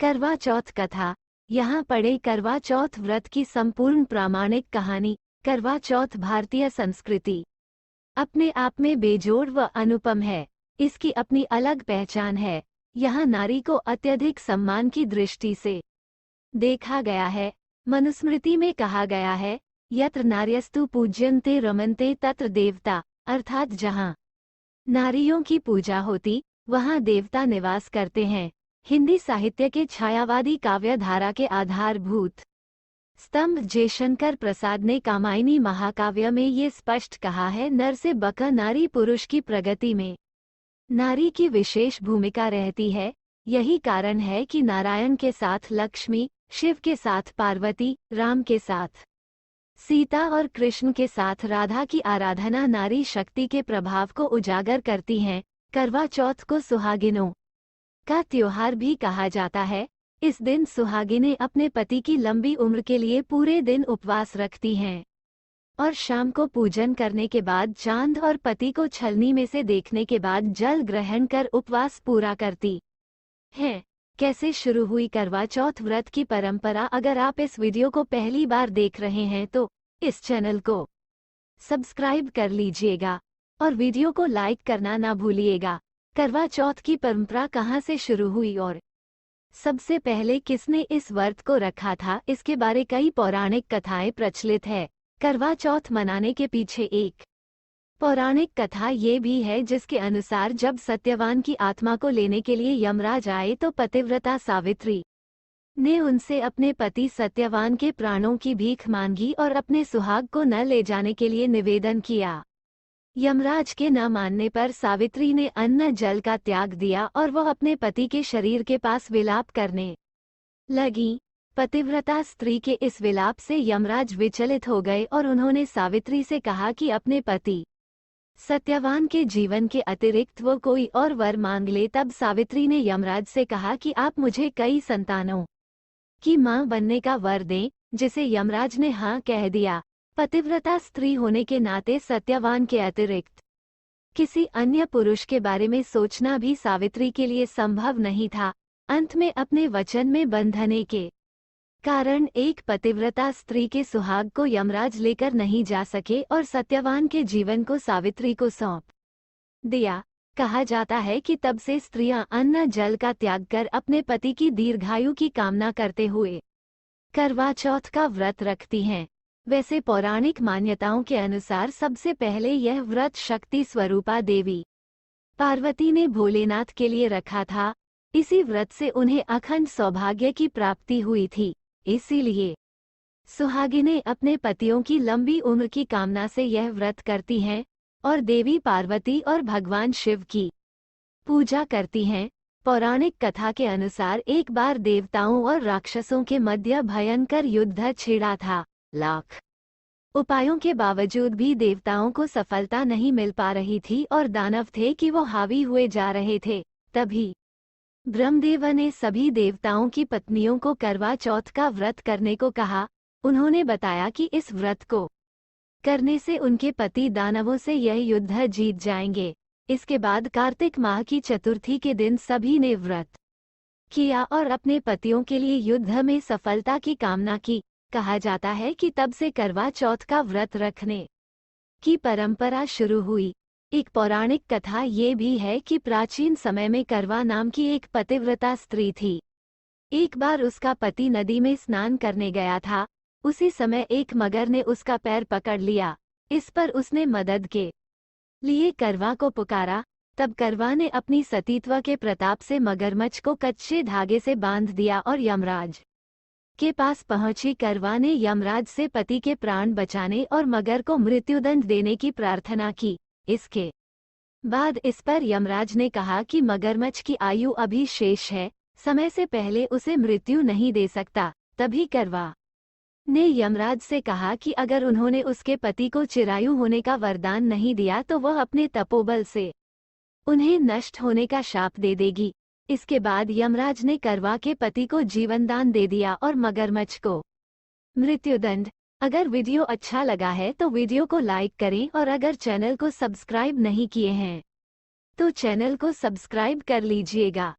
करवा चौथ कथा। यहाँ पढ़े करवा चौथ व्रत की संपूर्ण प्रामाणिक कहानी। करवा चौथ भारतीय संस्कृति अपने आप में बेजोड़ व अनुपम है। इसकी अपनी अलग पहचान है। यहाँ नारी को अत्यधिक सम्मान की दृष्टि से देखा गया है। मनुस्मृति में कहा गया है, यत्र नार्यस्तु पूज्यन्ते रमन्ते तत्र देवता, अर्थात जहाँ नारियों की पूजा होती वहाँ देवता निवास करते हैं। हिंदी साहित्य के छायावादी काव्य धारा के आधारभूत स्तंभ जयशंकर प्रसाद ने कामायनी महाकाव्य में ये स्पष्ट कहा है, नर से बका नारी पुरुष की प्रगति में नारी की विशेष भूमिका रहती है। यही कारण है कि नारायण के साथ लक्ष्मी, शिव के साथ पार्वती, राम के साथ सीता और कृष्ण के साथ राधा की आराधना नारी शक्ति के प्रभाव को उजागर करती हैं। करवा चौथ को सुहागिनों का त्योहार भी कहा जाता है। इस दिन सुहागिनें अपने पति की लंबी उम्र के लिए पूरे दिन उपवास रखती हैं और शाम को पूजन करने के बाद चांद और पति को छलनी में से देखने के बाद जल ग्रहण कर उपवास पूरा करती हैं। कैसे शुरू हुई करवा चौथ व्रत की परंपरा? अगर आप इस वीडियो को पहली बार देख रहे हैं तो इस चैनल को सब्सक्राइब कर लीजिएगा और वीडियो को लाइक करना ना भूलिएगा। करवा चौथ की परंपरा कहाँ से शुरू हुई और सबसे पहले किसने इस व्रत को रखा था, इसके बारे कई पौराणिक कथाएं प्रचलित है। करवा चौथ मनाने के पीछे एक पौराणिक कथा ये भी है जिसके अनुसार जब सत्यवान की आत्मा को लेने के लिए यमराज आए तो पतिव्रता सावित्री ने उनसे अपने पति सत्यवान के प्राणों की भीख मांगी और अपने सुहाग को न ले जाने के लिए निवेदन किया। यमराज के न मानने पर सावित्री ने अन्न जल का त्याग दिया और वह अपने पति के शरीर के पास विलाप करने लगी। पतिव्रता स्त्री के इस विलाप से यमराज विचलित हो गए और उन्होंने सावित्री से कहा कि अपने पति सत्यवान के जीवन के अतिरिक्त वो कोई और वर मांग ले। तब सावित्री ने यमराज से कहा कि आप मुझे कई संतानों की मां बनने का वर दें, जिसे यमराज ने हाँ कह दिया। पतिव्रता स्त्री होने के नाते सत्यवान के अतिरिक्त किसी अन्य पुरुष के बारे में सोचना भी सावित्री के लिए संभव नहीं था। अंत में अपने वचन में बंधने के कारण एक पतिव्रता स्त्री के सुहाग को यमराज लेकर नहीं जा सके और सत्यवान के जीवन को सावित्री को सौंप दिया। कहा जाता है कि तब से स्त्रियां अन्न जल का त्याग कर अपने पति की दीर्घायु की कामना करते हुए करवा चौथ का व्रत रखती हैं। वैसे पौराणिक मान्यताओं के अनुसार सबसे पहले यह व्रत शक्ति स्वरूपा देवी पार्वती ने भोलेनाथ के लिए रखा था। इसी व्रत से उन्हें अखंड सौभाग्य की प्राप्ति हुई थी। इसीलिए सुहागिनें अपने पतियों की लंबी उम्र की कामना से यह व्रत करती हैं और देवी पार्वती और भगवान शिव की पूजा करती हैं। पौराणिक कथा के अनुसार एक बार देवताओं और राक्षसों के मध्य भयंकर युद्ध छिड़ा था। लाख उपायों के बावजूद भी देवताओं को सफलता नहीं मिल पा रही थी और दानव थे कि वो हावी हुए जा रहे थे। तभी ब्रह्मदेव ने सभी देवताओं की पत्नियों को करवा चौथ का व्रत करने को कहा। उन्होंने बताया कि इस व्रत को करने से उनके पति दानवों से यह युद्ध जीत जाएंगे। इसके बाद कार्तिक माह की चतुर्थी के दिन सभी ने व्रत किया और अपने पतियों के लिए युद्ध में सफलता की कामना की। कहा जाता है कि तब से करवा चौथ का व्रत रखने की परंपरा शुरू हुई। एक पौराणिक कथा ये भी है कि प्राचीन समय में करवा नाम की एक पतिव्रता स्त्री थी। एक बार उसका पति नदी में स्नान करने गया था। उसी समय एक मगर ने उसका पैर पकड़ लिया। इस पर उसने मदद के लिए करवा को पुकारा। तब करवा ने अपनी सतीत्व के प्रताप से मगरमच्छ को कच्चे धागे से बांध दिया और यमराज के पास पहुंची। करवा ने यमराज से पति के प्राण बचाने और मगर को मृत्युदंड देने की प्रार्थना की। इसके बाद इस पर यमराज ने कहा कि मगरमच्छ की आयु अभी शेष है, समय से पहले उसे मृत्यु नहीं दे सकता। तभी करवा ने यमराज से कहा कि अगर उन्होंने उसके पति को चिरायु होने का वरदान नहीं दिया तो वह अपने तपोबल से उन्हें नष्ट होने का शाप दे देगी। इसके बाद यमराज ने करवा के पति को जीवनदान दे दिया और मगरमच्छ को मृत्युदंड। अगर वीडियो अच्छा लगा है तो वीडियो को लाइक करें और अगर चैनल को सब्सक्राइब नहीं किए हैं तो चैनल को सब्सक्राइब कर लीजिएगा।